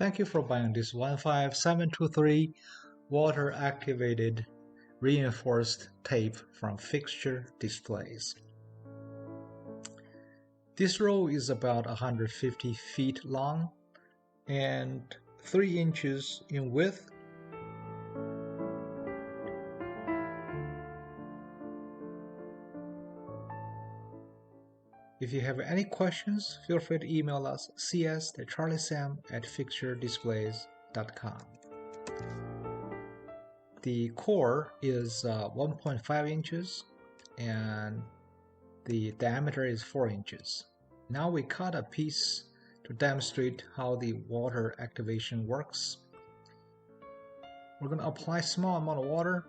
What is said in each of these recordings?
Thank you for buying this 15723 water activated reinforced tape from Fixture Displays. This roll is about 150 feet long and 3 inches in width. If you have any questions, feel free to email us cs@fixturedisplays.com. The core is 1.5 inches and the diameter is 4 inches. Now we cut a piece to demonstrate how the water activation works. We're going to apply a small amount of water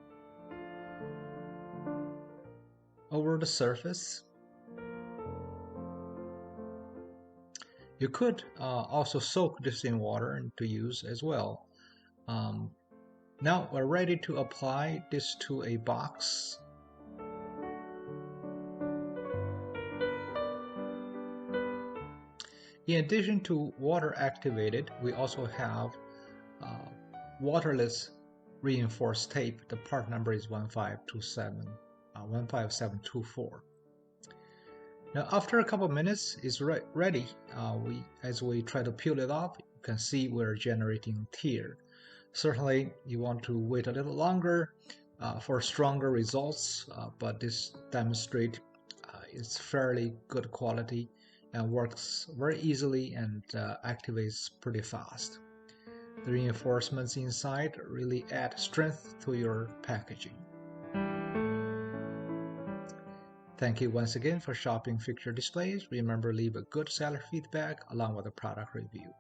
over the surface. You could also soak this in water to use as well. Now we're ready to apply this to a box. In addition to water activated, we also have waterless reinforced tape. The part number is 15724. Now after a couple of minutes, it's ready. As we try to peel it off, you can see we're generating tear. Certainly you want to wait a little longer for stronger results, but this demonstrates it's fairly good quality and works very easily and activates pretty fast. The reinforcements inside really add strength to your packaging. Thank you once again for shopping Fixture Displays. Remember, leave a good seller feedback along with a product review.